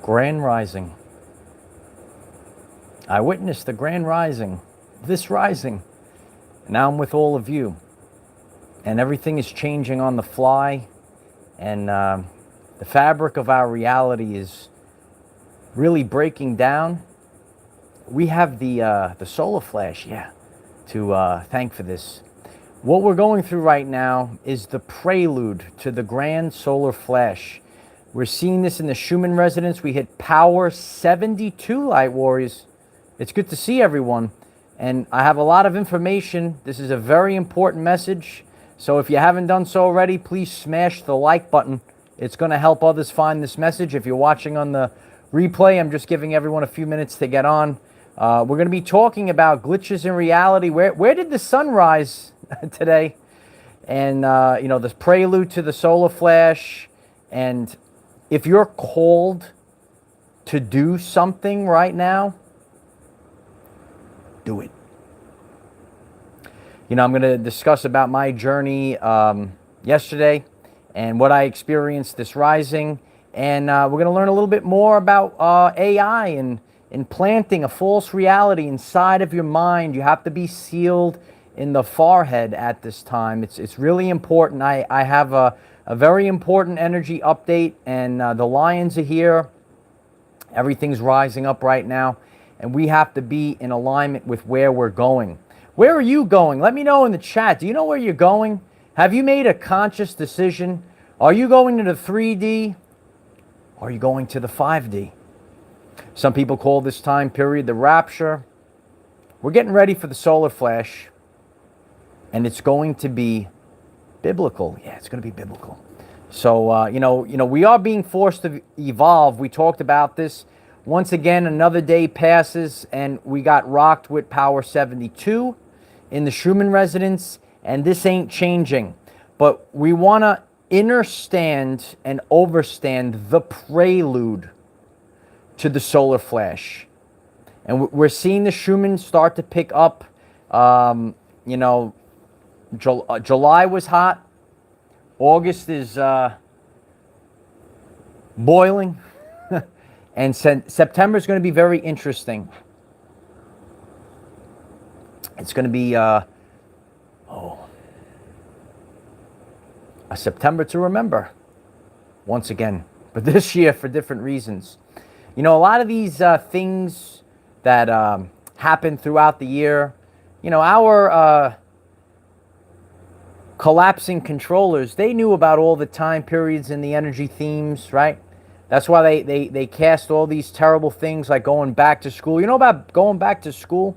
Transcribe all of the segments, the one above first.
Grand Rising. I witnessed the Grand Rising, this rising. Now I'm with all of you. And everything is changing on the fly. And the fabric of our reality is really breaking down. We have the solar flash, to thank for this. What we're going through right now is the prelude to the grand solar flash. We're seeing this in the Schumann resonance. We hit power 72, light warriors. It's good to see everyone. And I have a lot of information. This is a very important message. So if you haven't done so already, please smash the like button. It's going to help others find this message. If you're watching on the replay, I'm just giving everyone a few minutes to get on. We're going to be talking about glitches in reality. Where did the sun rise today? And, the prelude to the solar flash. And if you're called to do something right now, do it. I'm going to discuss about my journey yesterday and what I experienced this rising. And we're going to learn a little bit more about AI and implanting a false reality inside of your mind. You have to be sealed in the forehead at this time. It's really important. I have a very important energy update, and the lions are here. Everything's rising up right now, and we have to be in alignment with where we're going. Where are you going? Let me know in the chat. Do you know where you're going? Have you made a conscious decision? Are you going to the 3D? Or are you going to the 5D? Some people call this time period the rapture. We're getting ready for the solar flash, and it's going to be biblical. Yeah, it's going to be biblical. So, we are being forced to evolve. We talked about this. Once again, another day passes, and we got rocked with power 72 in the Schumann resonance, and this ain't changing. But we want to understand and overstand the prelude to the solar flash. And we're seeing the Schumann start to pick up. July was hot. August is boiling. And September is going to be very interesting. It's going to be a September to remember once again, but this year for different reasons. A lot of these things that happen throughout the year, our collapsing controllers, they knew about all the time periods and the energy themes, right? That's why they cast all these terrible things like going back to school. You know about going back to school?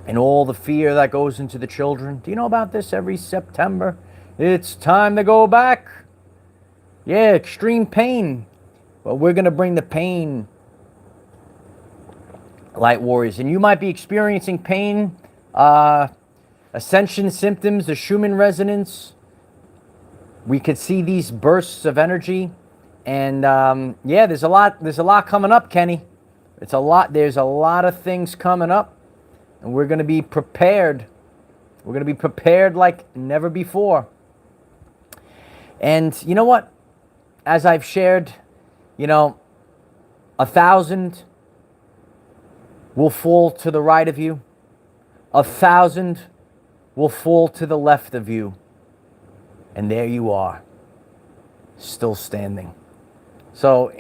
And all the fear that goes into the children. Do you know about this every September? It's time to go back. Yeah, extreme pain. Well, we're going to bring the pain, light warriors. And you might be experiencing pain, ascension symptoms, the Schumann resonance. We could see these bursts of energy, and there's a lot coming up, Kenny. There's a lot of things coming up, and we're going to be prepared. We're going to be prepared like never before. And you know what? As I've shared, 1,000 will fall to the right of you. 1,000 will fall to the left of you. And there you are, still standing. So,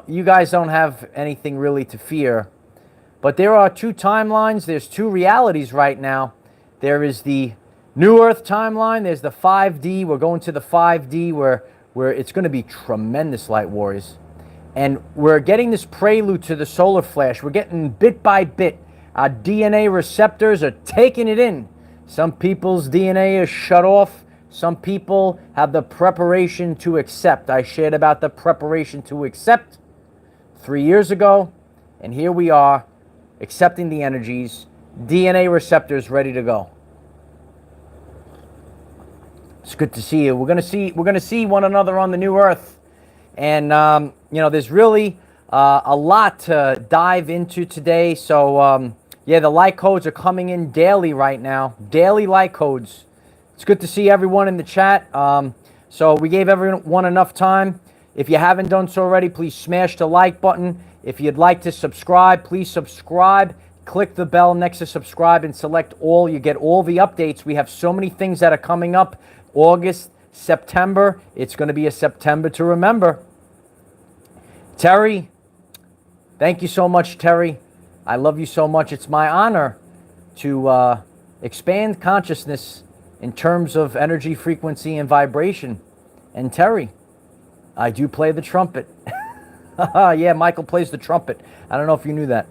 you guys don't have anything really to fear. But there are two timelines. There's two realities right now. There is the New Earth timeline. There's the 5D. We're going to the 5D where it's going to be tremendous, light warriors. And we're getting this prelude to the solar flash. We're getting bit by bit. Our DNA receptors are taking it in. Some people's DNA is shut off. Some people have the preparation to accept. I shared about the preparation to accept 3 years ago, and here we are accepting the energies, DNA receptors ready to go. It's good to see you. We're gonna see one another on the new earth, and there's really a lot to dive into today. So the light codes are coming in daily right now. Daily light codes. It's good to see everyone in the chat. So we gave everyone enough time If you haven't done so already, please smash the like button. If you'd like to subscribe, please subscribe. Click the bell next to subscribe and select all. You get all the updates. We have so many things that are coming up. August, September. It's going to be a September to remember. Terry, thank you so much, Terry. I love you so much. It's my honor to expand consciousness in terms of energy, frequency, and vibration. And Terry, I do play the trumpet. Yeah, Michael plays the trumpet. I don't know if you knew that.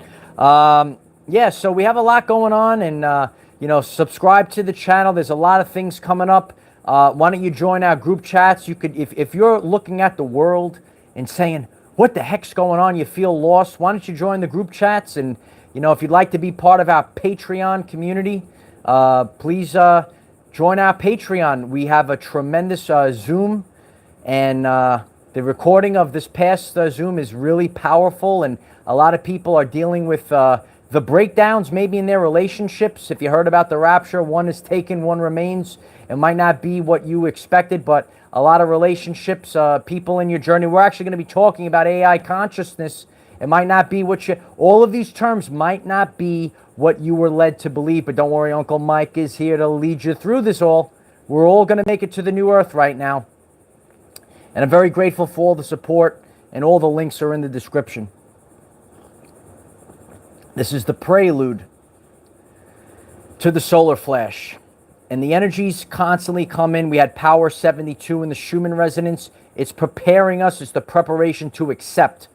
Yeah, so we have a lot going on, and subscribe to the channel. There's a lot of things coming up. Why don't you join our group chats? You could, if you're looking at the world and saying, what the heck's going on? You feel lost. Why don't you join the group chats? And if you'd like to be part of our Patreon community, please join our Patreon. We have a tremendous Zoom, and the recording of this past Zoom is really powerful, and a lot of people are dealing with the breakdowns maybe in their relationships. If you heard about the rapture, one is taken, one remains. It might not be what you expected, but a lot of relationships, people in your journey. We're actually going to be talking about AI consciousness. It might not be all of these terms might not be what you were led to believe, but don't worry, Uncle Mike is here to lead you through this all. We're all going to make it to the new earth right now. And I'm very grateful for all the support, and all the links are in the description. This is the prelude to the solar flash. And the energies constantly come in. We had power 72 in the Schumann resonance. It's preparing us. It's the preparation to accept.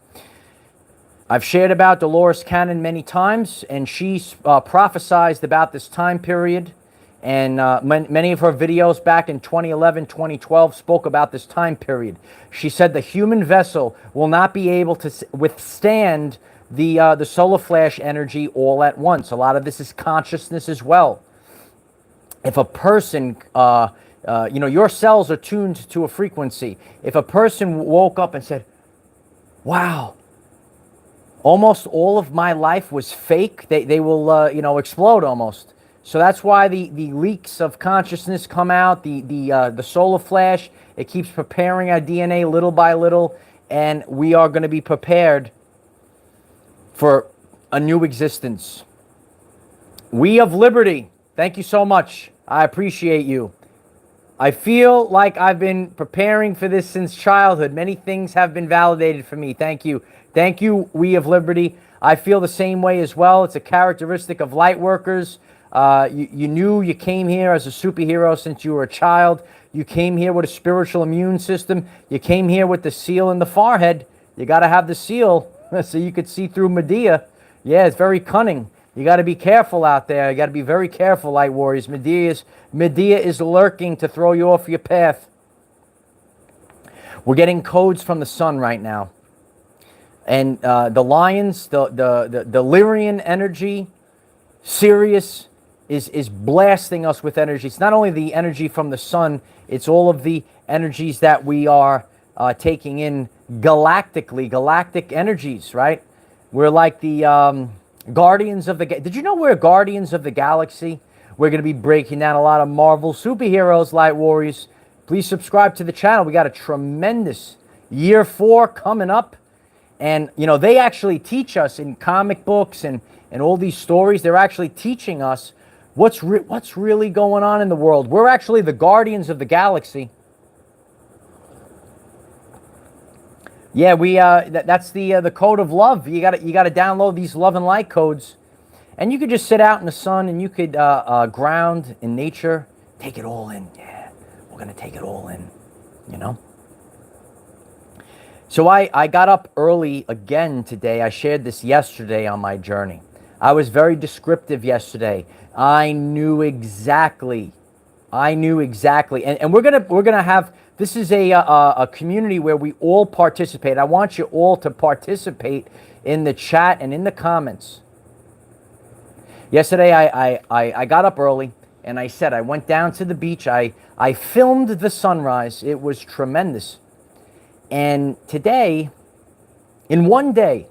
I've shared about Dolores Cannon many times, and she prophesized about this time period. And many of her videos back in 2011, 2012 spoke about this time period. She said the human vessel will not be able to withstand the solar flash energy all at once. A lot of this is consciousness as well. If a person, your cells are tuned to a frequency. If a person woke up and said, wow, almost all of my life was fake, they will, explode almost. So that's why the leaks of consciousness come out, the solar flash. It keeps preparing our DNA little by little, and we are going to be prepared for a new existence. We of Liberty, thank you so much. I appreciate you. I feel like I've been preparing for this since childhood. Many things have been validated for me. Thank you. Thank you, We of Liberty. I feel the same way as well. It's a characteristic of light workers. You knew you came here as a superhero since you were a child. You came here with a spiritual immune system. You came here with the seal in the forehead. You got to have the seal so you could see through Medea. Yeah, it's very cunning. You got to be careful out there. You got to be very careful, light warriors. Medea is lurking to throw you off your path. We're getting codes from the sun right now. And the lions, the Lyrian energy, Sirius is blasting us with energy. It's not only the energy from the sun, it's all of the energies that we are taking in galactically, galactic energies, right? We're like the Guardians of the... Did you know we're Guardians of the Galaxy? We're going to be breaking down a lot of Marvel superheroes, light warriors. Please subscribe to the channel. We got a tremendous year 4 coming up. And, they actually teach us in comic books and all these stories. They're actually teaching us what's really going on in the world. We're actually the Guardians of the Galaxy. Yeah, that's the code of love. You got to download these love and light codes, and you could just sit out in the sun and you could ground in nature, take it all in. Yeah, we're gonna take it all in, So I got up early again today. I shared this yesterday on my journey. I was very descriptive yesterday. I knew exactly, and we're gonna have. This is a community where we all participate. I want you all to participate in the chat and in the comments. Yesterday, I got up early, and I said I went down to the beach. I filmed the sunrise. It was tremendous. And today, in one day,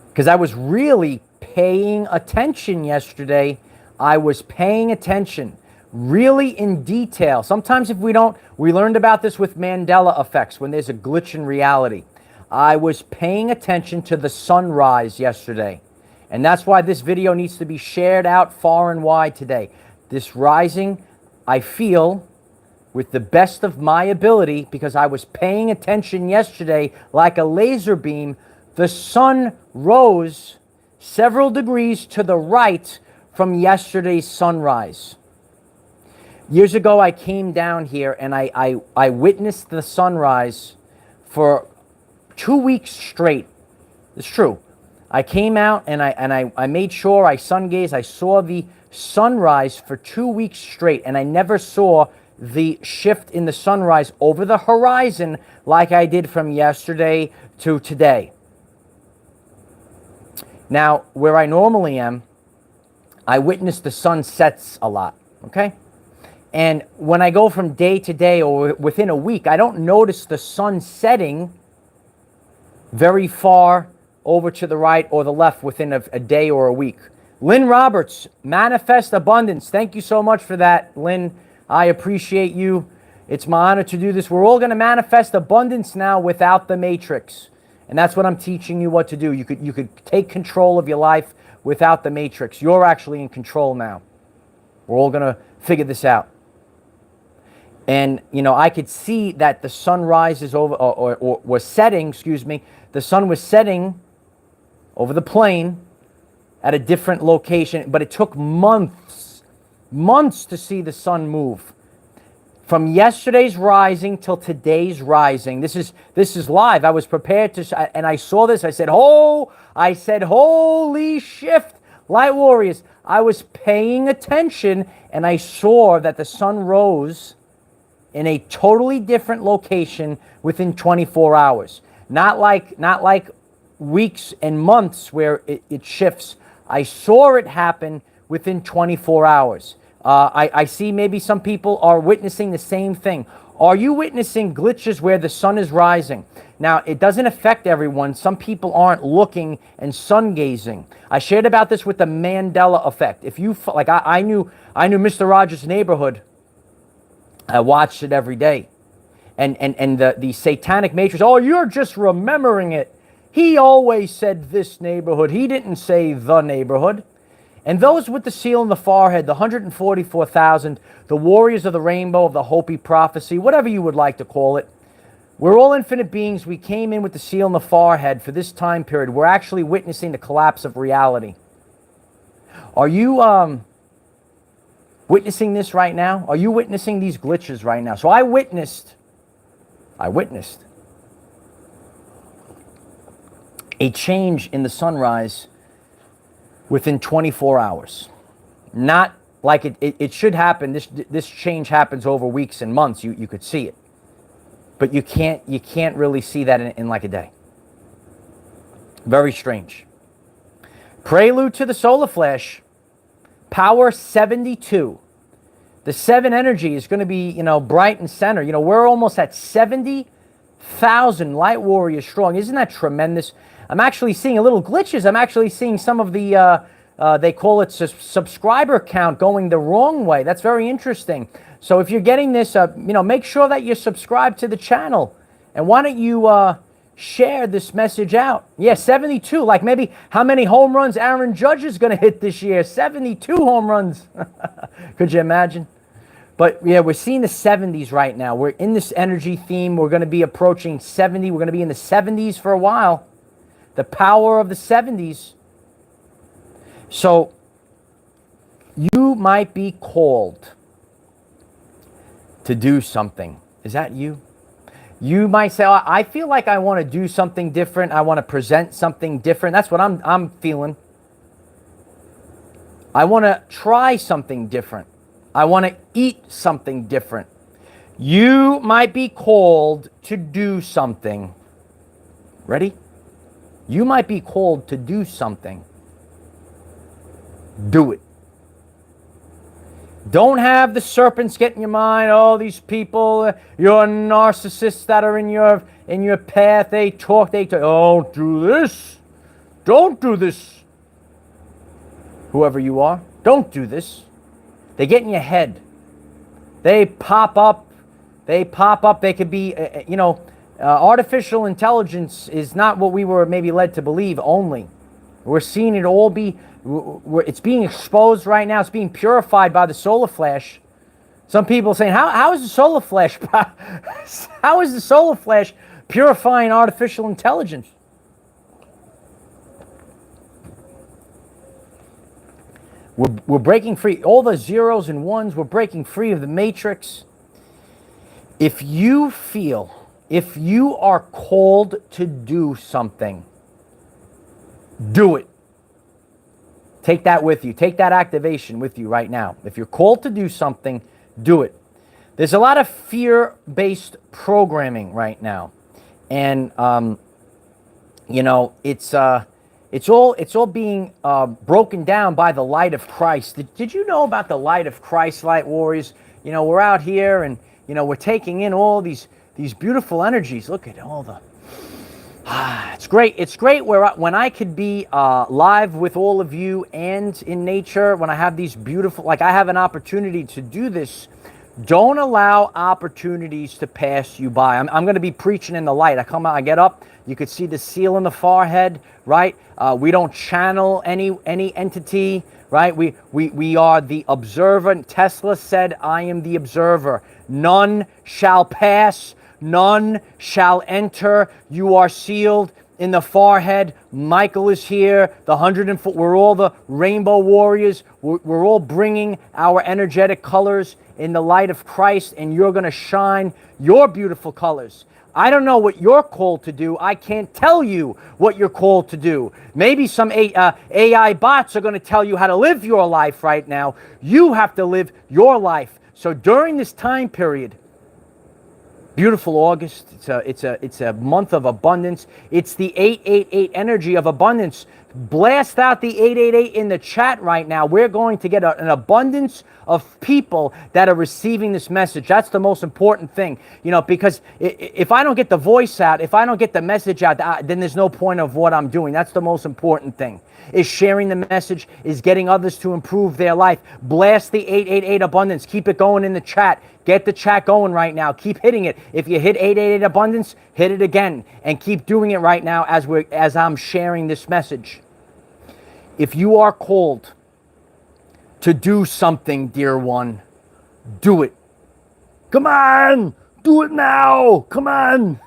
because I was really paying attention yesterday, I was paying attention. really in detail. Sometimes if we don't, we learned about this with Mandela effects when there's a glitch in reality. I was paying attention to the sunrise yesterday. And that's why this video needs to be shared out far and wide today. This rising, I feel, with the best of my ability, because I was paying attention yesterday like a laser beam, the sun rose several degrees to the right from yesterday's sunrise. Years ago, I came down here and I witnessed the sunrise for 2 weeks straight. It's true. I came out and I made sure I sun gazed. I saw the sunrise for 2 weeks straight, and I never saw the shift in the sunrise over the horizon like I did from yesterday to today. Now, where I normally am, I witness the sun sets a lot, okay? And when I go from day to day or within a week, I don't notice the sun setting very far over to the right or the left within a day or a week. Lynn Roberts, Manifest Abundance. Thank you so much for that, Lynn. I appreciate you. It's my honor to do this. We're all going to manifest abundance now without the matrix. And that's what I'm teaching you what to do. You could take control of your life without the matrix. You're actually in control now. We're all going to figure this out. And, you know, I could see that the sun rises over, or was setting, excuse me. The sun was setting over the plain at a different location, but it took months to see the sun move. From yesterday's rising till today's rising. This is live. I was prepared to, and I saw this. I said, holy shift, light warriors. I was paying attention, and I saw that the sun rose in a totally different location within 24 hours. Not like weeks and months where it shifts. I saw it happen within 24 hours. I see maybe some people are witnessing the same thing. Are you witnessing glitches where the sun is rising? Now, it doesn't affect everyone. Some people aren't looking and sun gazing. I shared about this with the Mandela effect. If you, like I knew Mr. Rogers' Neighborhood. I watched it every day. And the satanic matrix, oh, you're just remembering it. He always said this neighborhood. He didn't say the neighborhood. And those with the seal in the forehead, the 144,000, the warriors of the rainbow, of the Hopi prophecy, whatever you would like to call it, we're all infinite beings. We came in with the seal in the forehead for this time period. We're actually witnessing the collapse of reality. Are you witnessing this right now? Are you witnessing these glitches right now? So I witnessed a change in the sunrise within 24 hours. Not like it should happen. This change happens over weeks and months. You could see it. But you can't really see that in like a day. Very strange. Prelude to the solar flash. Power 72. The 7 energy is going to be, bright and center. We're almost at 70,000 light warriors strong. Isn't that tremendous? I'm actually seeing a little glitches. I'm actually seeing some of the, they call it subscriber count going the wrong way. That's very interesting. So if you're getting this, make sure that you're subscribed to the channel. And why don't you share this message out? Yeah, 72. Like maybe how many home runs Aaron Judge is going to hit this year? 72 home runs. Could you imagine? But yeah, we're seeing the 70s right now. We're in this energy theme. We're going to be approaching 70. We're going to be in the 70s for a while. The power of the 70s. So you might be called to do something. Is that you? You might say, oh, I feel like I want to do something different. I want to present something different. That's what I'm feeling. I want to try something different. I want to eat something different. You might be called to do something. Ready? You might be called to do something. Do it. Don't have the serpents get in your mind. Oh, these people, you're narcissists that are in your path. They talk. Don't do this. Don't do this. Whoever you are, don't do this. They get in your head. They pop up. They pop up. They could be, artificial intelligence is not what we were maybe led to believe only. We're seeing it all be, it's being exposed right now. It's being purified by the solar flash. Some people saying, how is the solar flash, how is the solar flash purifying artificial intelligence? We're breaking free. All the zeros and ones, we're breaking free of the matrix. If you feel, if you are called to do something, do it. Take that with you. Take that activation with you right now. If you're called to do something, do it. There's a lot of fear-based programming right now. And, it's all being broken down by the light of Christ. Did you know about the light of Christ, light warriors? We're out here and, we're taking in all these beautiful energies. Look at all the... It's great. It's great when I could be live with all of you and in nature, when I have these beautiful... Like I have an opportunity to do this. Don't allow opportunities to pass you by. I'm going to be preaching in the light. I come out, I get up. You could see the seal in the forehead, right? We don't channel any entity, right? We are the observer. Tesla said, I am the observer. None shall pass. None shall enter. You are sealed in the forehead. Michael is here. The 104. We're all the rainbow warriors. We're all bringing our energetic colors in the light of Christ, and you're going to shine your beautiful colors. I don't know what you're called to do. I can't tell you what you're called to do. Maybe some AI bots are going to tell you how to live your life right now. You have to live your life. So during this time period, beautiful August, it's a month of abundance. It's the 888 energy of abundance. Blast out the 888 in the chat right now. We're going to get an abundance of people that are receiving this message. That's the most important thing, because if I don't get the voice out, if I don't get the message out, then there's no point of what I'm doing. That's the most important thing, is sharing the message, is getting others to improve their life. Blast the 888 abundance. Keep it going in the chat. Get the chat going right now. Keep hitting it. If you hit 888 abundance, hit it again, and keep doing it right now as I'm sharing this message. If you are called to do something, dear one, do it. Come on, do it now. Come on.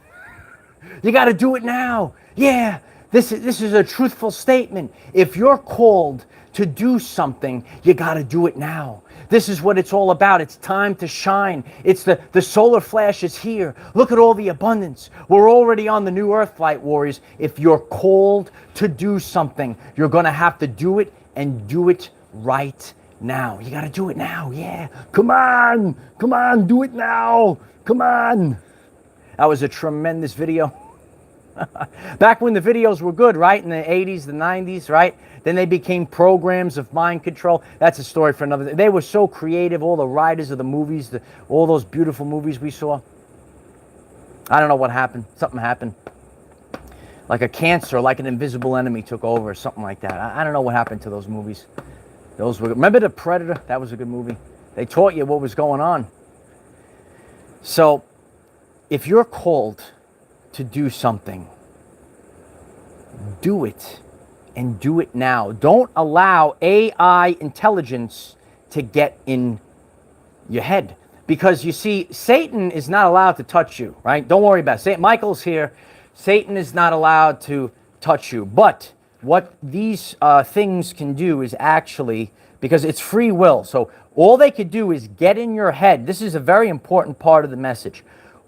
You got to do it now. Yeah, this is a truthful statement. If you're called to do something, you got to do it now. This is what it's all about. It's time to shine. It's the solar flash is here. Look at all the abundance. We're already on the new earth, light warriors. If you're called to do something, you're going to have to do it, and do it right now. You got to do it now. Yeah. Come on. Come on. Do it now. Come on. That was a tremendous video. Back when the videos were good, right? In the 80s, the 90s, right? Then they became programs of mind control. That's a story for another day. They were so creative, all the writers of the movies, all those beautiful movies we saw. I don't know what happened. Something happened. Like a cancer, like an invisible enemy took over, or something like that. I don't know what happened to those movies. Remember The Predator? That was a good movie. They taught you what was going on. So, if you're called to do something, do it, and do it now. Don't allow AI intelligence to get in your head, because you see, Satan is not allowed to touch you, right? Don't worry about it. Saint Michael's here. Satan is not allowed to touch you. But what these things can do is actually, because it's free will, so all they could do is get in your head. This is a very important part of the message.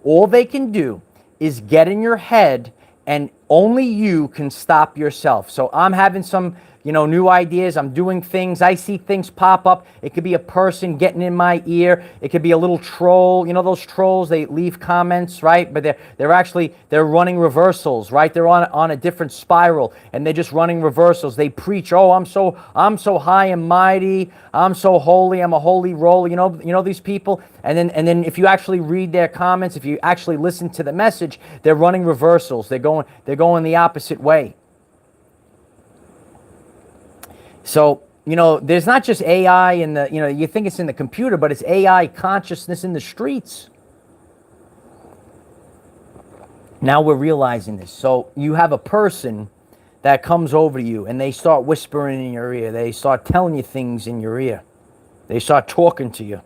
All they can do is get in your head, and only you can stop yourself. So I'm having some, new ideas. I'm doing things. I see things pop up. It could be a person getting in my ear. It could be a little troll. Those trolls, they leave comments, right? But they're running reversals, right? They're on a different spiral, and they're just running reversals. They preach, oh, I'm so high and mighty. I'm so holy. I'm a holy roll. You know these people. And then if you actually read their comments, if you actually listen to the message, they're running reversals. They're going the opposite way. So, you know, there's not just AI in the, you know, you think it's in the computer, but it's AI consciousness in the streets. Now we're realizing this. So you have a person that comes over to you and they start whispering in your ear. They start telling you things in your ear. They start talking to you.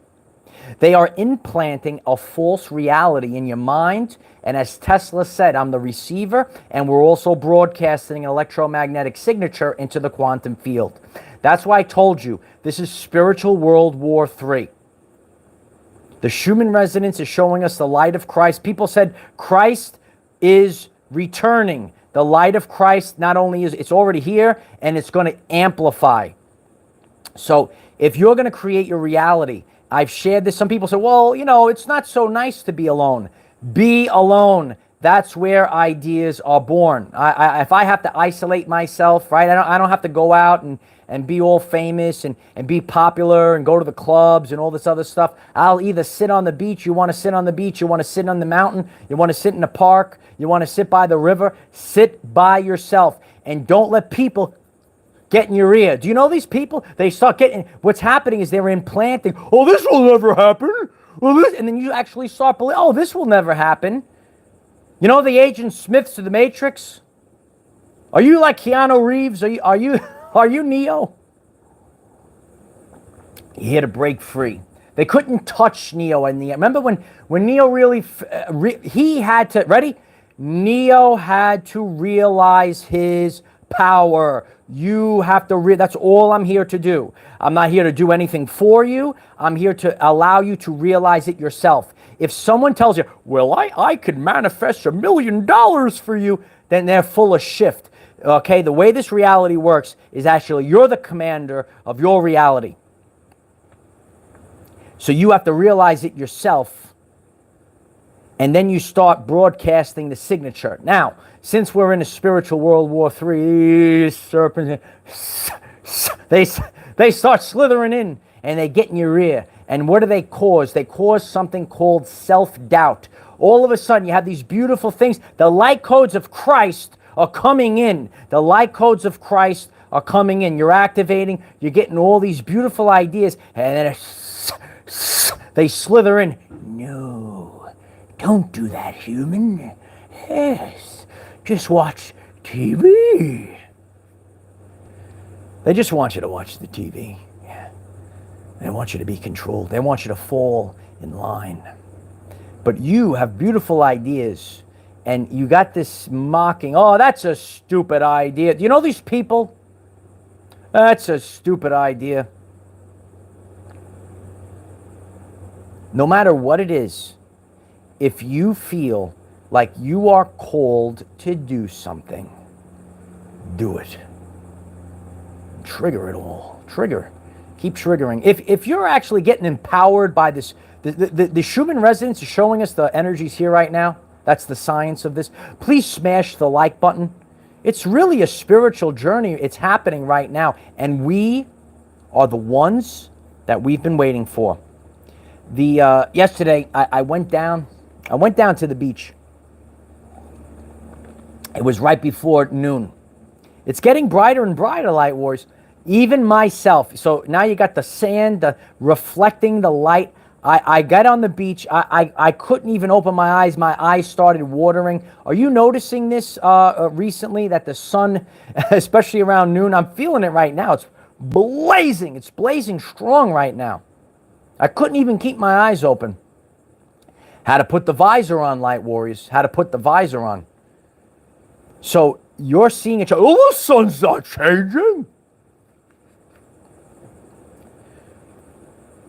They are implanting a false reality in your mind. And as Tesla said, I'm the receiver, and we're also broadcasting an electromagnetic signature into the quantum field. That's why I told you, this is spiritual World War III. The Schumann resonance is showing us the light of Christ. People said Christ is returning. The light of Christ not only is, it's already here, and it's going to amplify. So if you're going to create your reality, I've shared this. Some people say, well, you know, it's not so nice to be alone. Be alone. That's where ideas are born. If I have to isolate myself, right, I don't have to go out and be all famous and be popular and go to the clubs and all this other stuff. I'll either sit on the beach. You want to sit on the beach. You want to sit on the mountain. You want to sit in the park. You want to sit by the river. Sit by yourself and don't let people get in your ear. Do you know these people? They start getting, what's happening is they're implanting, oh, this will never happen. Well, this, and then you actually start believing, oh, this will never happen. You know the Agent Smiths of the Matrix? Are you like Keanu Reeves? Are you Neo? You're here to break free. They couldn't touch Neo in the end. Remember when Neo really, he had to, ready? Neo had to realize his power. You have to, that's all I'm here to do. I'm not here to do anything for you. I'm here to allow you to realize it yourself. If someone tells you, well, I could manifest $1 million for you, then they're full of shit. Okay, the way this reality works is actually you're the commander of your reality. So you have to realize it yourself, and then you start broadcasting the signature. Now, since we're in a spiritual World War III, serpents, they start slithering in, and they get in your ear. And what do they cause? They cause something called self-doubt. All of a sudden, you have these beautiful things. The light codes of Christ are coming in. The light codes of Christ are coming in. You're activating. You're getting all these beautiful ideas. And then they slither in. No, don't do that, human. Yes, just watch TV. They just want you to watch the TV. Yeah. They want you to be controlled. They want you to fall in line. But you have beautiful ideas, and you got this mocking, oh, that's a stupid idea. Do you know these people? That's a stupid idea. No matter what it is, if you feel like you are called to do something, do it. Trigger it all. Trigger. Keep triggering. If you're actually getting empowered by this, the Schumann resonance is showing us the energies here right now. That's the science of this. Please smash the like button. It's really a spiritual journey. It's happening right now. And we are the ones that we've been waiting for. Yesterday, I went down to the beach. It was right before noon. It's getting brighter and brighter, Light Wars. Even myself. So now you got the sand, reflecting the light. I got on the beach. I couldn't even open my eyes. My eyes started watering. Are you noticing this recently, that the sun, especially around noon, I'm feeling it right now. It's blazing. It's blazing strong right now. I couldn't even keep my eyes open. Had to put the visor on, Light Warriors. Had to put the visor on. So you're seeing it. Oh, the sun's not changing.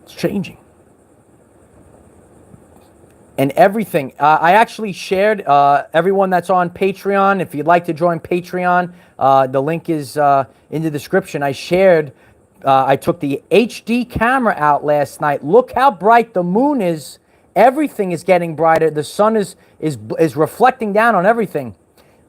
It's changing. And everything. I actually shared, everyone that's on Patreon, if you'd like to join Patreon, the link is in the description. I shared, I took the HD camera out last night. Look how bright the moon is. Everything is getting brighter. The sun is reflecting down on everything.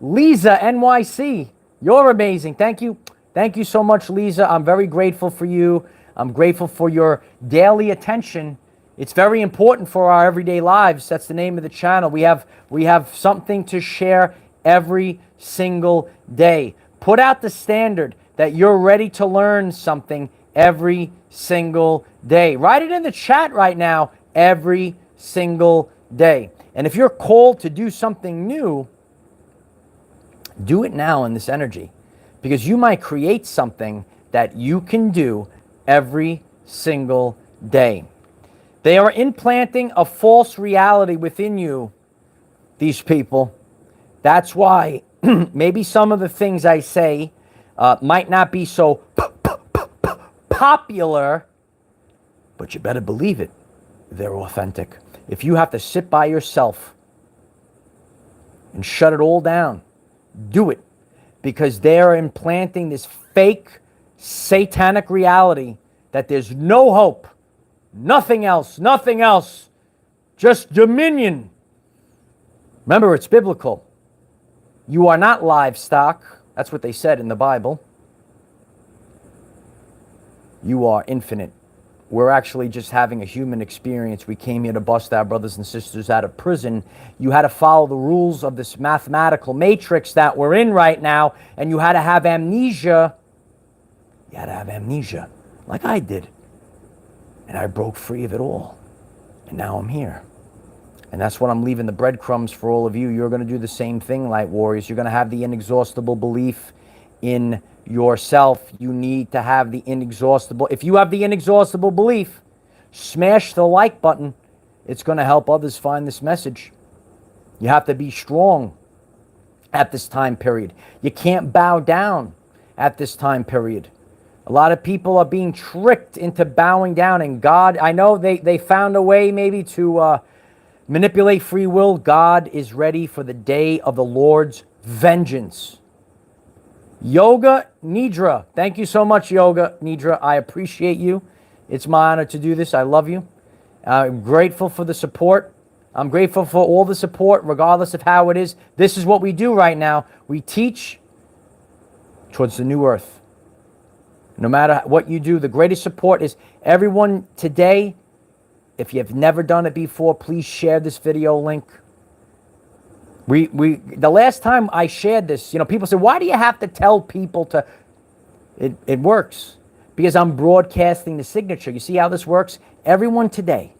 Lisa NYC, you're amazing. Thank you. Thank you so much, Lisa. I'm very grateful for you. I'm grateful for your daily attention. It's very important for our everyday lives. That's the name of the channel. We have something to share every single day. Put out the standard that you're ready to learn something every single day. Write it in the chat right now, every single day. And if you're called to do something new, do it now in this energy, because you might create something that you can do every single day. They are implanting a false reality within you, these people. That's why maybe some of the things I say might not be so popular, but you better believe it, they're authentic. If you have to sit by yourself and shut it all down, do it, because they're implanting this fake satanic reality that there's no hope, nothing else, just dominion. Remember, it's biblical. You are not livestock. That's what they said in the Bible. You are infinite. We're actually just having a human experience. We came here to bust our brothers and sisters out of prison. You had to follow the rules of this mathematical matrix that we're in right now, and you had to have amnesia. You had to have amnesia, like I did. And I broke free of it all. And now I'm here. And that's what I'm leaving the breadcrumbs for all of you. You're going to do the same thing, Light Warriors. You're going to have the inexhaustible belief in yourself. You need to have the inexhaustible. If you have the inexhaustible belief, smash the like button. It's going to help others find this message. You have to be strong at this time period. You can't bow down at this time period. A lot of people are being tricked into bowing down, and God, I know they found a way maybe to manipulate free will. God is ready for the day of the Lord's vengeance. Yoga Nidra, thank you so much, Yoga Nidra. I appreciate you. It's my honor to do this. I love you. I'm grateful for the support. I'm grateful for all the support, regardless of how it is. This is what we do right now. We teach towards the new earth. No matter what you do, the greatest support is everyone today. If you've never done it before, please share this video link. The last time I shared this, people say, why do you have to tell people to? It works because I'm broadcasting the signature. You see how this works? Everyone today,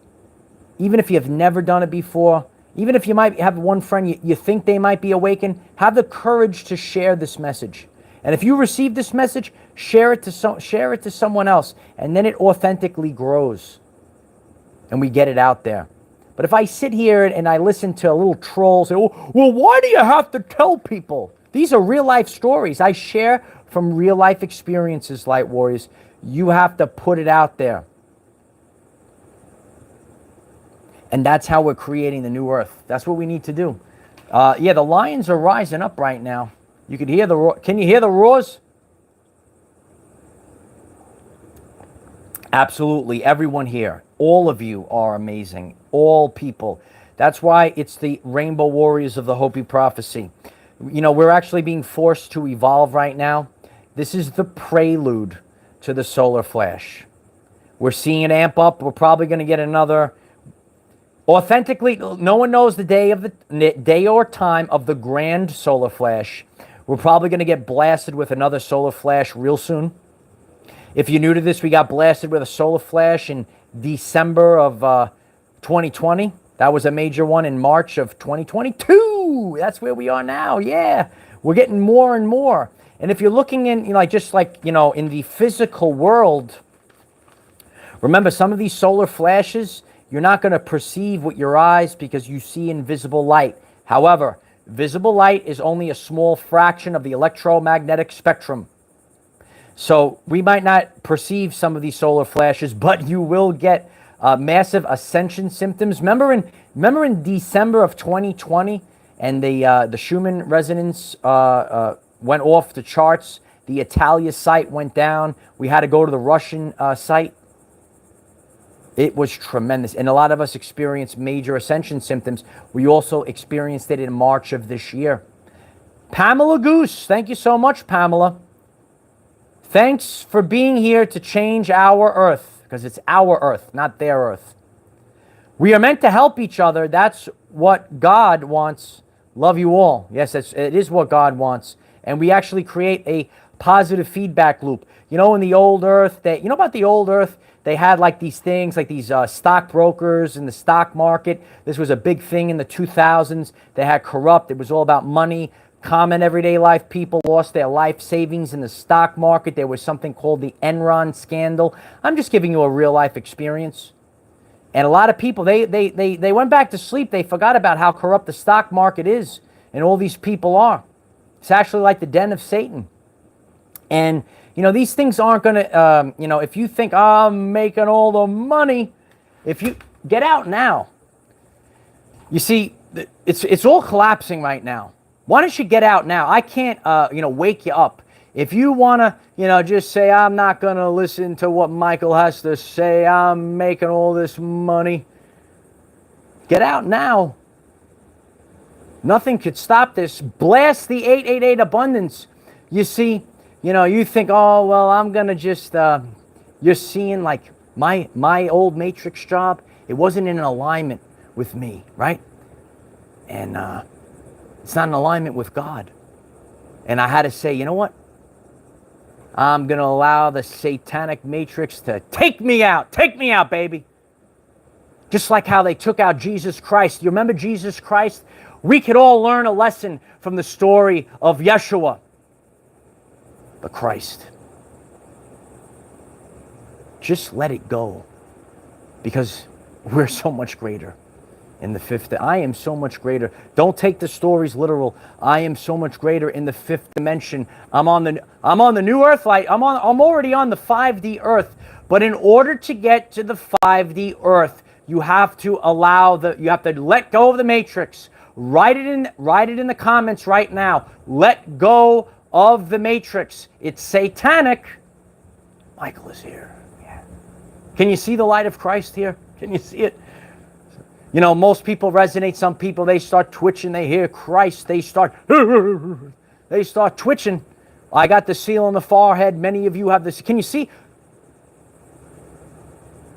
even if you've never done it before, even if you might have one friend you think they might be awakened, have the courage to share this message. And if you receive this message, share it to someone else, and then it authentically grows, and we get it out there. But if I sit here and I listen to a little troll say, oh, well, why do you have to tell people? These are real life stories. I share from real life experiences, Light Warriors. You have to put it out there. And that's how we're creating the new earth. That's what we need to do. Yeah, the lions are rising up right now. You can hear the roar. Can you hear the roars? Absolutely. Everyone here. All of you are amazing. All people. That's why it's the Rainbow Warriors of the Hopi Prophecy. We're actually being forced to evolve right now. This is the prelude to the solar flash. We're seeing it amp up. We're probably going to get another. Authentically, no one knows the day or time of the grand solar flash. We're probably going to get blasted with another solar flash real soon. If you're new to this, we got blasted with a solar flash in December of 2020. That was a major one in March of 2022. That's where we are now. Yeah, we're getting more and more. And if you're looking in, in the physical world, remember some of these solar flashes, you're not going to perceive with your eyes because you see invisible light. However, visible light is only a small fraction of the electromagnetic spectrum. So we might not perceive some of these solar flashes, but you will get massive ascension symptoms. Remember in December of 2020, and the Schumann Resonance went off the charts. The Italia site went down. We had to go to the Russian site. It was tremendous. And a lot of us experienced major ascension symptoms. We also experienced it in March of this year. Pamela Goose, thank you so much, Pamela. Thanks for being here to change our earth, because it's our earth, not their earth. We are meant to help each other. That's what God wants. Love you all. Yes, it is what God wants. And we actually create a positive feedback loop. You know, in the old earth, you know about the old earth? They had like these things, like these stockbrokers in the stock market. This was a big thing in the 2000s. They had corrupt. It was all about money. Common everyday life people lost their life savings in the stock market. There was something called the Enron scandal. I'm just giving you a real life experience. And a lot of people, they went back to sleep. They forgot about how corrupt the stock market is and all these people are. It's actually like the den of Satan. And, you know, these things aren't going to, you know, if you think, oh, I'm making all the money, if you get out now. You see, it's all collapsing right now. Why don't you get out now? I can't, you know, wake you up. If you want to, you know, just say, I'm not going to listen to what Michael has to say. I'm making all this money. Get out now. Nothing could stop this. Blast the 888 abundance. You see, you know, you think, oh, well, I'm going to just, you're seeing like my old matrix job. It wasn't in alignment with me, right? And it's not in alignment with God. And I had to say, you know what? I'm going to allow the satanic matrix to take me out. Take me out, baby. Just like how they took out Jesus Christ. You remember Jesus Christ? We could all learn a lesson from the story of Yeshua, the Christ. Just let it go. Because we're so much greater. In the fifth, I am so much greater. Don't take the stories literal. I am so much greater in the fifth dimension. I'm on the new earth light. I'm already on the 5D earth. But in order to get to the 5D earth, you have to you have to let go of the matrix. Write it in the comments right now. Let go of the matrix. It's satanic. Michael is here. Yeah. Can you see the light of Christ here? Can you see it? You know, most people resonate. Some people, they start twitching. They hear Christ. They start twitching. I got the seal on the forehead. Many of you have this. Can you see?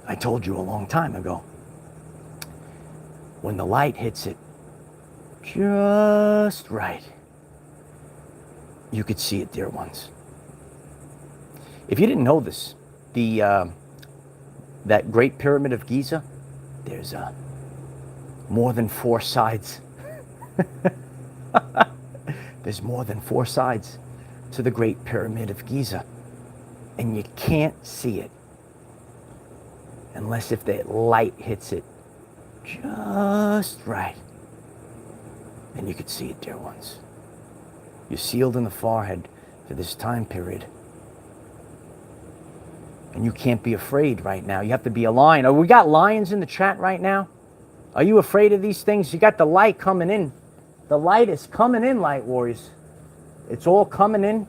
I told you a long time ago. When the light hits it just right, you could see it, dear ones. If you didn't know this, that Great Pyramid of Giza, there's more than 4 sides. There's more than 4 sides to the Great Pyramid of Giza. And you can't see it unless if the light hits it just right. And you could see it, dear ones. You're sealed in the forehead for this time period. And you can't be afraid right now. You have to be a lion. Oh, we got lions in the chat right now? Are you afraid of these things? You got the light coming in. The light is coming in, light warriors. It's all coming in.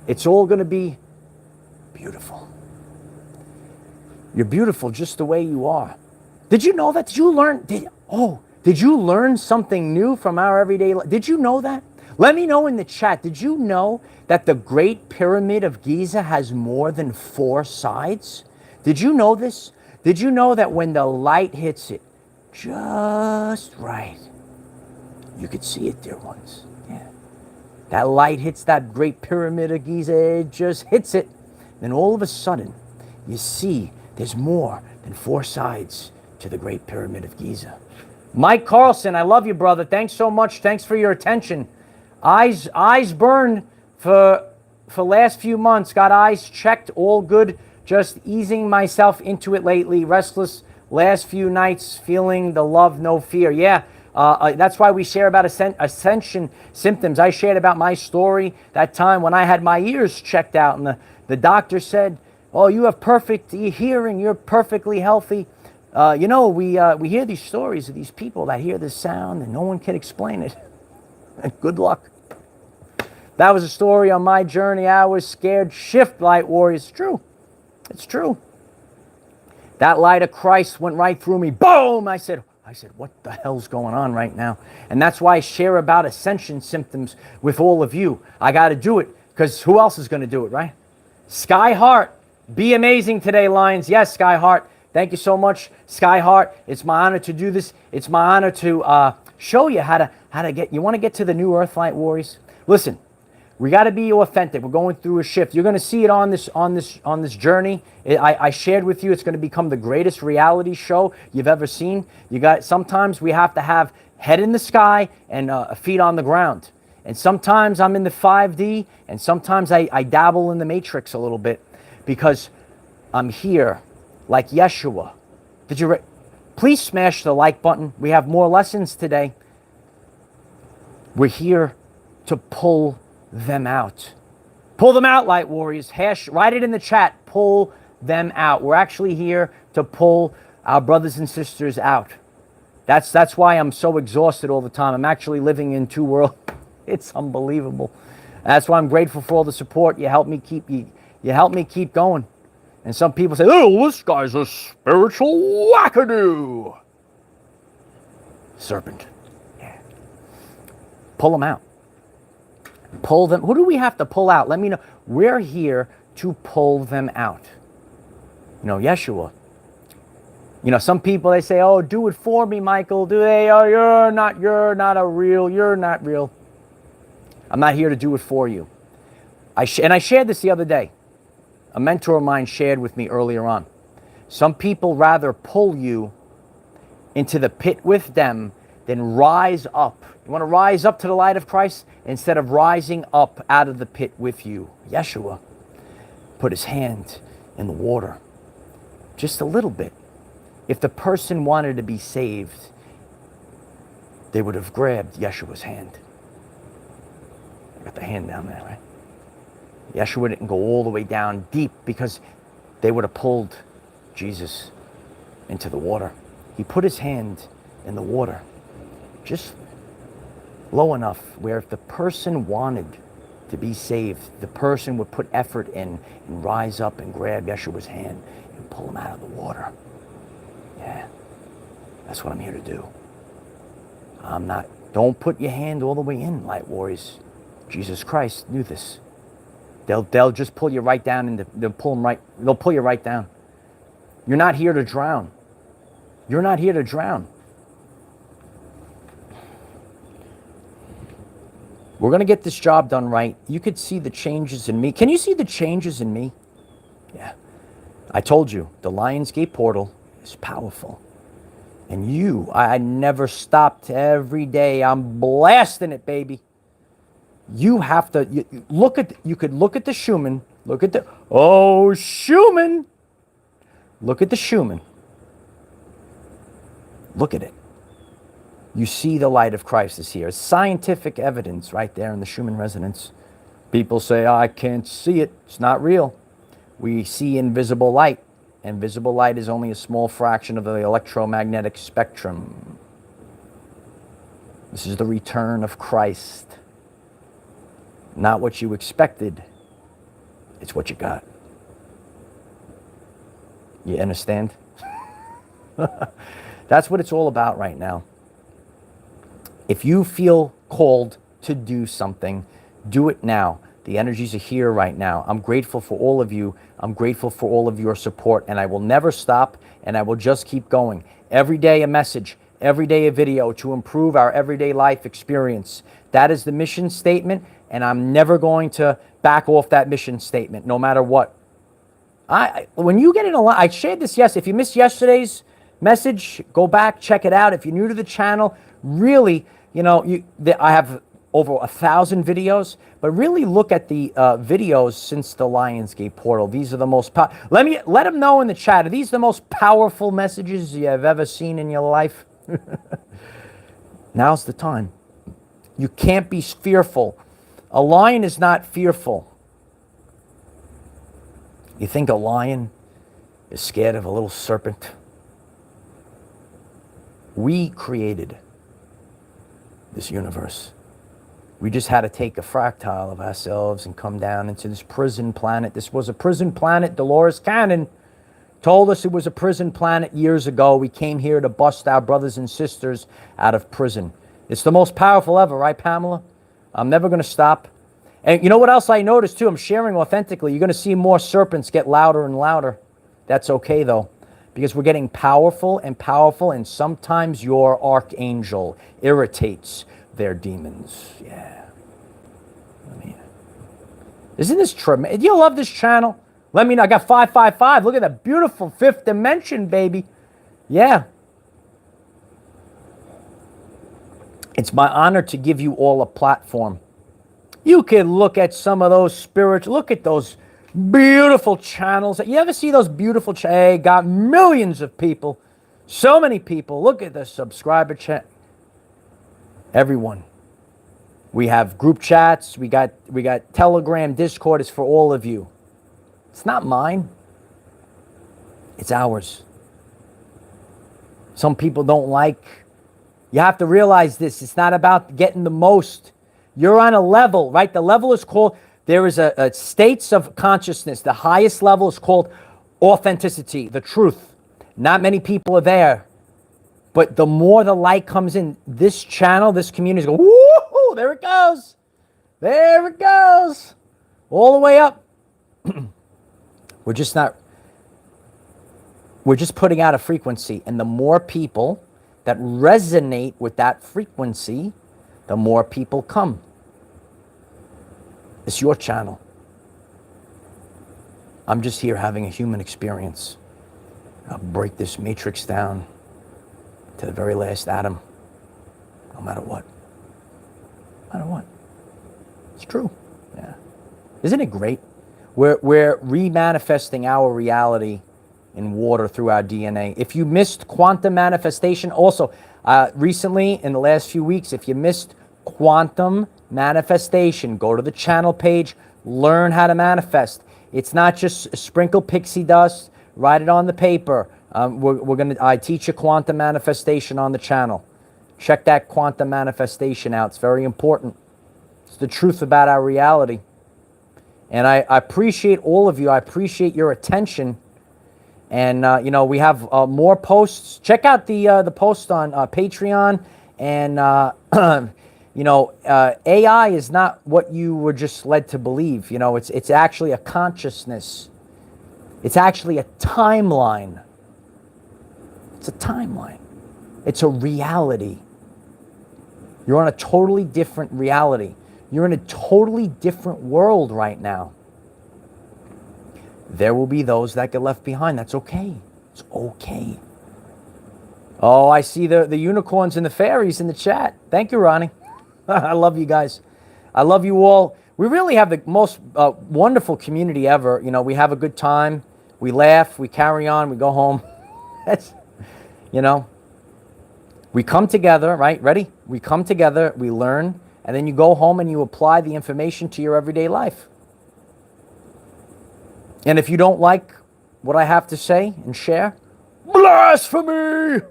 It's all going to be beautiful. You're beautiful just the way you are. Did you know that? Did you learn? Did you learn something new from our everyday life? Did you know that? Let me know in the chat. Did you know that the Great Pyramid of Giza has more than 4 sides? Did you know this? Did you know that when the light hits it just right, you could see it, dear ones? Yeah. That light hits that Great Pyramid of Giza, it just hits it. Then all of a sudden, you see there's more than 4 sides to the Great Pyramid of Giza. Mike Carlson, I love you, brother. Thanks so much. Thanks for your attention. Eyes burned for last few months. Got eyes checked, all good. Just easing myself into it lately. Restless last few nights, feeling the love, no fear. Yeah, that's why we share about ascension symptoms. I shared about my story that time when I had my ears checked out and the doctor said, oh, you have perfect hearing. You're perfectly healthy. You know, we hear these stories of these people that hear this sound and no one can explain it. And good luck. That was a story on my journey. I was scared. Shift, light warriors. It's true. It's true. That light of Christ went right through me. Boom! I said, what the hell's going on right now? And that's why I share about ascension symptoms with all of you. I got to do it because who else is going to do it, right? Sky Heart, be amazing today, Lions. Yes, Sky Heart. Thank you so much, Sky Heart. It's my honor to do this. It's my honor to show you how to get. You want to get to the new Earth, light warriors? Listen, We got to be authentic. We're going through a shift. You're going to see it on this journey. I shared with you. It's going to become the greatest reality show you've ever seen. Sometimes we have to have head in the sky and feet on the ground. And sometimes I'm in the 5D, and sometimes I dabble in the matrix a little bit, because I'm here like Yeshua. Please smash the like button. We have more lessons today. We're here to pull them out. Pull them out, light warriors. Write it in the chat. Pull them out. We're actually here to pull our brothers and sisters out. That's why I'm so exhausted all the time. I'm actually living in two worlds. It's unbelievable. That's why I'm grateful for all the support. You help me keep going. And some people say, "Oh, this guy's a spiritual wackadoo." Serpent. Yeah. Pull them out. Pull them. Who do we have to pull out? Let me know. We're here to pull them out. Yeshua. Some people, they say, "Oh, do it for me, Michael." Do they? "Oh, you're not real. I'm not here to do it for you." And I shared this the other day. A mentor of mine shared with me earlier on. Some people rather pull you into the pit with them than rise up. You want to rise up to the light of Christ instead of rising up out of the pit with you. Yeshua put his hand in the water just a little bit. If the person wanted to be saved, they would have grabbed Yeshua's hand. I got the hand down there, right? Yeshua didn't go all the way down deep, because they would have pulled Jesus into the water. He put his hand in the water just low enough where if the person wanted to be saved, the person would put effort in and rise up and grab Yeshua's hand and pull him out of the water. Yeah, that's what I'm here to do. Don't put your hand all the way in, light warriors. Jesus Christ knew this. They'll just pull you right down, and they'll pull you right down. You're not here to drown. You're not here to drown. We're going to get this job done right. You could see the changes in me. Can you see the changes in me? Yeah. I told you, the Lionsgate portal is powerful. And I never stopped. Every day I'm blasting it, baby. You have to you could look at the Schumann, Schumann. Look at the Schumann. Look at it. You see the light of Christ is here. Scientific evidence right there in the Schumann resonance. People say, "Oh, I can't see it. It's not real." We see invisible light. Invisible light is only a small fraction of the electromagnetic spectrum. This is the return of Christ. Not what you expected. It's what you got. You understand? That's what it's all about right now. If you feel called to do something, do it now. The energies are here right now. I'm grateful for all of you. I'm grateful for all of your support, and I will never stop, and I will just keep going. Every day a message, every day a video to improve our everyday life experience. That is the mission statement, and I'm never going to back off that mission statement, no matter what. When you get in a line, I shared this If you missed yesterday's message, go back, check it out. If you're new to the channel, really, I have over 1,000 videos, but really look at the videos since the Lionsgate portal. These are the most let them know in the chat. Are these the most powerful messages you have ever seen in your life? Now's the time. You can't be fearful. A lion is not fearful. You think a lion is scared of a little serpent? We created this universe. We just had to take a fractile of ourselves and come down into this prison planet. This was a prison planet. Dolores Cannon told us it was a prison planet years ago. We came here to bust our brothers and sisters out of prison. It's the most powerful ever, right, Pamela? I'm never going to stop. And you know what else I noticed, too? I'm sharing authentically. You're going to see more serpents get louder and louder. That's okay, though, because we're getting powerful, and sometimes your archangel irritates their demons. Yeah. Isn't this tremendous? Do you love this channel? Let me know. I got 555. Look at that beautiful fifth dimension, baby. Yeah. It's my honor to give you all a platform. You can look at some of those spirits. Look at those beautiful channels. You ever see those beautiful channels? Hey, got millions of people. So many people. Look at the subscriber chat. Everyone. We have group chats. We got Telegram, Discord is for all of you. It's not mine. It's ours. Some people don't like. You have to realize this. It's not about getting the most. You're on a level, right? The level is called, there is a states of consciousness. The highest level is called authenticity, the truth. Not many people are there. But the more the light comes in, this channel, this community is going, woo, there it goes. There it goes. All the way up. We're just putting out a frequency. And the more people that resonate with that frequency, the more people come. It's your channel. I'm just here having a human experience. I'll break this matrix down to the very last atom, no matter what. No matter what. It's true. Yeah. Isn't it great? We're remanifesting our reality in water through our DNA. If you missed quantum manifestation, also recently in the last few weeks, if you missed quantum manifestation, go to the channel page, learn how to manifest. It's not just sprinkle pixie dust, write it on the paper. I teach you quantum manifestation on the channel. Check that quantum manifestation out. It's very important. It's the truth about our reality. And I appreciate all of you. I appreciate your attention. And, you know, we have more posts. Check out the post on Patreon. And, you know, AI is not what you were just led to believe. You know, it's actually a consciousness. It's actually a timeline. It's a timeline. It's a reality. You're on a totally different reality. You're in a totally different world right now. There will be those that get left behind. That's okay. It's okay. Oh, I see the unicorns and the fairies in the chat. Thank you, Ronnie. I love you guys. I love you all. We really have the most wonderful community ever. You know, we have a good time. We laugh. We carry on. We go home. That's, you know, we come together, right? Ready? We come together. We learn. And then you go home and you apply the information to your everyday life. And if you don't like what I have to say and share, blasphemy!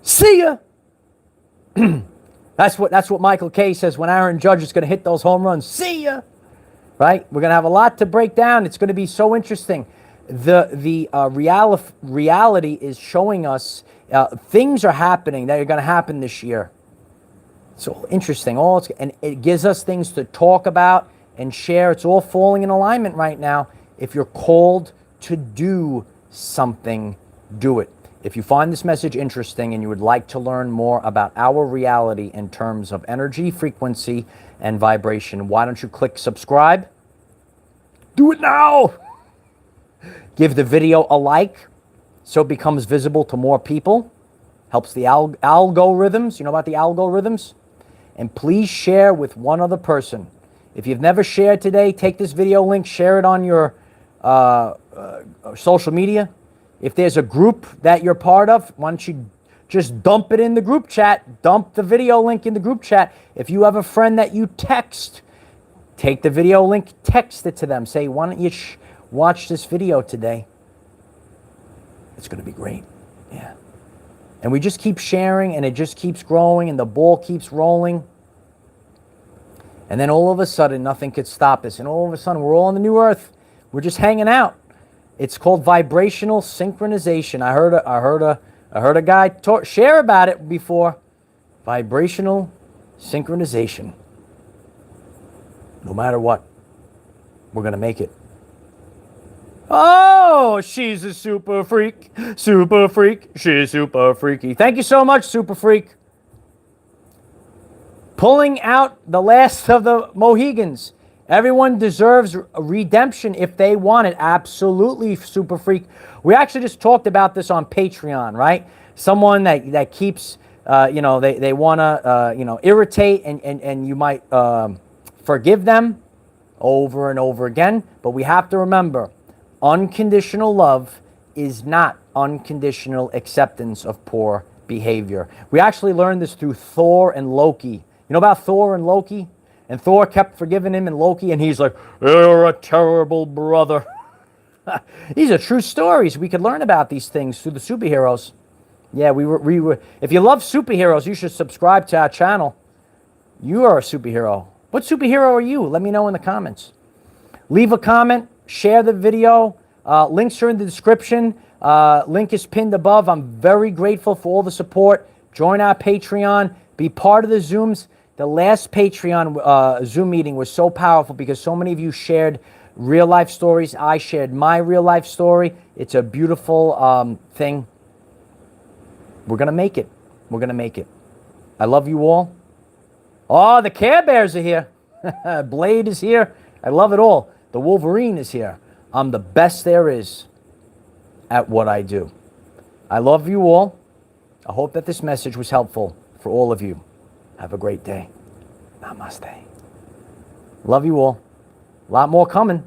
See ya! That's what Michael Kay says when Aaron Judge is going to hit those home runs. See ya! Right? We're going to have a lot to break down. It's going to be so interesting. The reality is showing us things are happening that are going to happen this year. So interesting. And it gives us things to talk about and share. It's all falling in alignment right now. If you're called to do something, do it. If you find this message interesting and you would like to learn more about our reality in terms of energy, frequency, and vibration, why don't you click subscribe? Do it now! Give the video a like so it becomes visible to more people. Helps the algorithms. You know about the algorithms? And please share with one other person. If you've never shared today, take this video link, share it on your social media. If there's a group that you're part of, why don't you just dump it in the group chat? Dump the video link in the group chat. If you have a friend that you text, take the video link, text it to them. Say, why don't you watch this video today? It's going to be great. Yeah. And we just keep sharing, and it just keeps growing, and the ball keeps rolling. And then all of a sudden, nothing could stop us. And all of a sudden, we're all on the new earth. We're just hanging out. It's called vibrational synchronization. I heard a guy share about it before. Vibrational synchronization. No matter what, we're going to make it. Oh, she's a super freak. Super freak. She's super freaky. Thank you so much, super freak. Pulling out the last of the Mohegans. Everyone deserves redemption if they want it. Absolutely, Super Freak. We actually just talked about this on Patreon, right? Someone that keeps, they want to, irritate, and you might forgive them over and over again. But we have to remember, unconditional love is not unconditional acceptance of poor behavior. We actually learned this through Thor and Loki. You know about Thor and Loki? And Thor kept forgiving him and Loki, and he's like, "You're a terrible brother." These are true stories. We could learn about these things through the superheroes. Yeah, we were. If you love superheroes, you should subscribe to our channel. You are a superhero. What superhero are you? Let me know in the comments. Leave a comment. Share the video. Links are in the description. Link is pinned above. I'm very grateful for all the support. Join our Patreon. Be part of the Zooms. The last Patreon Zoom meeting was so powerful because so many of you shared real life stories. I shared my real life story. It's a beautiful thing. We're going to make it. We're going to make it. I love you all. Oh, the Care Bears are here. Blade is here. I love it all. The Wolverine is here. I'm the best there is at what I do. I love you all. I hope that this message was helpful for all of you. Have a great day. Namaste. Love you all. A lot more coming.